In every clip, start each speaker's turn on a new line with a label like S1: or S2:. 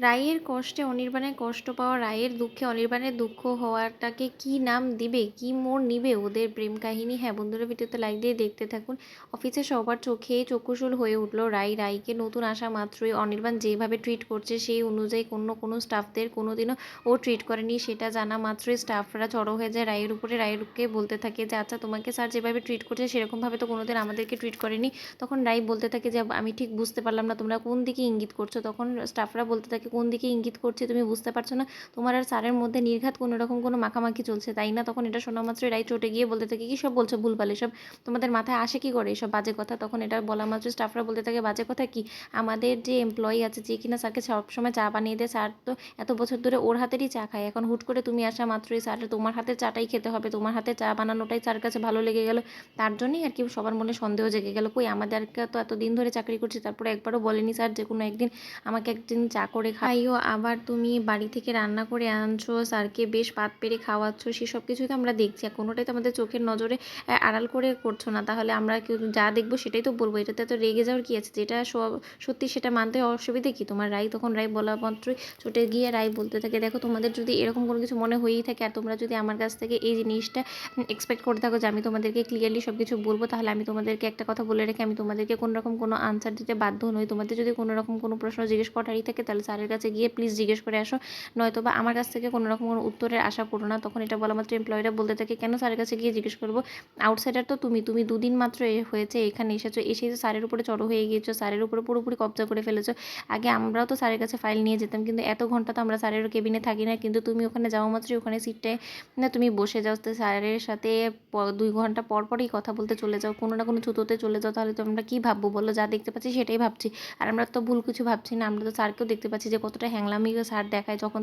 S1: রাইয়ের কষ্টে অনির্বাণের কষ্ট পাওয়া, রাইয়ের দুঃখে অনির্বাণের দুঃখ হওয়াটাকে কি নাম দিবে, কি মোড় নিবে ওদের প্রেম কাহিনী? হ্যাঁ বন্ধুরা, ভিডিওতে লাইক দিয়ে দেখতে থাকুন। অফিসে সবার চোখে চক্ষুশূল হয়ে উঠল রাইকে নতুন আসা মাত্রই অনির্বাণ যেভাবে ট্রিট করছে সেই অনুযায়ী কোনো স্টাফদের কোনোদিনও ও ট্রিট করেনি। সেটা জানা মাত্রই স্টাফরা জড়ো হয়ে যায় রাইয়ের উপরে। রাইকে বলতে থাকে যে আচ্ছা তোমাকে স্যার যেভাবে ট্রিট করছে সেরকমভাবে তো কোনোদিন আমাদেরকে ট্রিট করেনি। তখন রাই বলতে থাকে যে আমি ঠিক বুঝতে পারলাম না তোমরা কোন দিকে ইঙ্গিত করছো। তখন স্টাফরা বলতে থাকে কোন দিকে ইঙ্গিত করছে তুমি বুঝতে পারছো না? তোমার আর স্যারের মধ্যে নির্ঘাত কোনো রকম কোনো মাখামাখি চলছে তাই না? তখন এটা শোনা মাত্রই রাই চটে গিয়ে বলতে থাকে কী সব বলছো ভুলভাল, এসব তোমাদের মাথায় আসে কি করে এসব বাজে কথা? তখন এটা বলা মাত্র স্টাফরা বলতে থাকে বাজে কথা কি? আমাদের যে এমপ্লয়ি আছে যে কিনা স্যারকে সবসময় চা বানিয়ে দেয়, স্যার তো এত বছর ধরে ওর হাতেরই চা খায়, এখন হুট করে তুমি আসা মাত্রই স্যার তোমার হাতের চাটাই খেতে হবে, তোমার হাতে চা বানানোটাই স্যার কাছে ভালো লেগে গেল, তার জন্যই আর কি সবার মনে সন্দেহ জেগে গেল। কই আমাদেরকে তো এতদিন ধরে চাকরি করছি তারপরে একবারও বলেনি স্যার যে কোনো একদিন আমাকে একদিন চা করে খাইও, আবার তুমি বাড়ি থেকে রান্না করে আনছো, স্যারকে বেশ পাত পেরে খাওয়াচ্ছ, সেসব কিছুই তো আমরা দেখছি, কোনোটাই তো আমাদের চোখের নজরে আড়াল করে করছো না। তাহলে আমরা কেউ যা দেখবো সেটাই তো বলবো, এটাতে তো রেগে যাওয়ার কি আছে? যেটা সত্যি সেটা মানতে অসুবিধে কি তোমার? তখন রাই বলা মাত্রই ছুটে গিয়ে রাই বলতে থাকে দেখো তোমাদের যদি এরকম কোনো কিছু মনে হয়েই থাকে আর তোমরা যদি আমার কাছ থেকে এই জিনিসটা এক্সপেক্ট করে থাকো যে আমি তোমাদেরকে ক্লিয়ারলি সব কিছু বলবো, তাহলে আমি তোমাদেরকে একটা কথা বলে রেখে আমি তোমাদেরকে কোনো রকম কোনো আনসার দিতে বাধ্য নই। তোমাদের যদি কোনো রকম কোনো প্রশ্ন জিজ্ঞেস করারই থাকে তাহলে স্যারের কাছে গিয়ে প্লিজ জিজ্ঞেস করে আসো, নয়তো বা আমার কাছ থেকে কোনো রকম কোনো উত্তরের আশা করো না। তখন এটা বলা মাত্র এমপ্লয়িরা বলতে থাকে কেন স্যারের কাছে গিয়ে জিজ্ঞেস করবো? আউটসাইডার তো তুমি দুদিন মাত্র হয়েছে এখানে এসেছো, এসেই তো স্যারের উপরে চড়ো হয়ে গিয়েছো, স্যারের উপরে পুরোপুরি কবজা করে ফেলেছো। আগে আমরাও তো স্যারের কাছে ফাইল নিয়ে যেতাম, কিন্তু এত ঘন্টা তো আমরা স্যারের কেবিনে থাকি না, কিন্তু তুমি ওখানে যাওয়া মাত্রই ওখানে সিটটায় না তুমি বসে যাও, তো স্যারের সাথে 2 ঘন্টা পর পরই কথা বলতে চলে যাও, কোনো না কোনো ছুতোতে চলে যাও, তাহলে তো আমরা কী ভাববো বলো? যা দেখতে পাচ্ছি সেটাই ভাবছি, আর আমরা তো ভুল কিছু ভাবছি না, আমরা তো স্যারকেও দেখতে পাচ্ছি যে কতটা হ্যাংলামি স্যার দেখায় যখন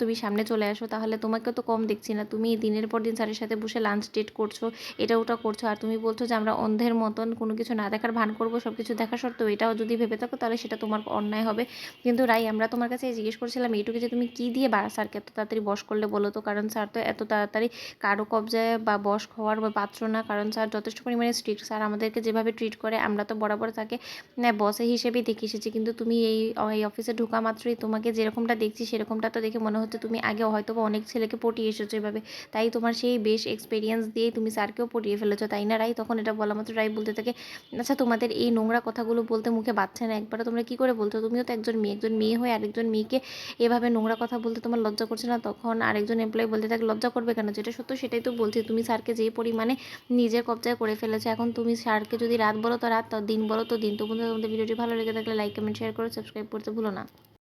S1: তুমি সামনে চলে আসো, তাহলে তোমাকেও তো কম দেখছি না। তুমি দিনের পর দিন স্যারের সাথে বসে লাঞ্চ ডেট করছো, এটা ওটা করছো, আর তুমি বলছো যে আমরা অন্ধের মতন কোনো কিছু না দেখার ভান করবো, সব কিছু দেখা সত্ত্বেও এটাও যদি ভেবে থাকো তাহলে সেটা তোমার অন্যায় হবে। কিন্তু রাই আমরা তোমার কাছে জিজ্ঞেস করছিলাম এইটুকু যে তুমি কী দিয়ে স্যারকে এত তাড়াতাড়ি বশ করলে বলো তো? কারণ স্যার তো এত তাড়াতাড়ি কারো কবজায় বা বশ হওয়ার বা পাত্র না, কারণ স্যার যথেষ্ট পরিমাণে স্ট্রিক্ট। স্যার আমাদেরকে যেভাবে ট্রিট করে আমরা তো বরাবর তাকে বসে হিসেবেই দেখে এসেছি, কিন্তু তুমি এই অফিসে ঢোকা মাত্রই তোমাকে যেরকমটা দেখছি সেরকমটা তো দেখে মনে হচ্ছে তুমি আগে হয়তো বা অনেক ছেলেকে পটিয়ে এসেছো এভাবে, তাই তোমার সেই বেশ এক্সপিরিয়েন্স দিয়েই তুমি স্যারকেও পটিয়ে ফেলেছো তাই না রাই? তখন এটা বলা মাত্র রাই বলতে থাকে আচ্ছা তোমাদের এই নোংরা কথাগুলো বলতে মুখে বাচ্ছে না একবারও? তোমরা কী করে বলছো? তুমিও তো একজন মেয়ে হয়ে আরেকজন মেয়েকে এভাবে নোংরা কথা বলতে তোমার লজ্জা করছে না? তখন আরেকজন এমপ্লয়ি বলতে থাকে লজ্জা করবে কেন? যেটা সত্য সেটাই তো বলছি, তুমি স্যারকে যে পরিমাণে নিজের কবজায় করে ফেলেছো, এখন তুমি স্যারকে যদি রাত বলো তো রাত, দিন বলো তো দিন। তো বন্ধুরা তোমাদের ভিডিওটি ভালো লেগে থাকলে লাইক কমেন্ট শেয়ার করে সাবস্ক্রাইব করতে ভুলো না।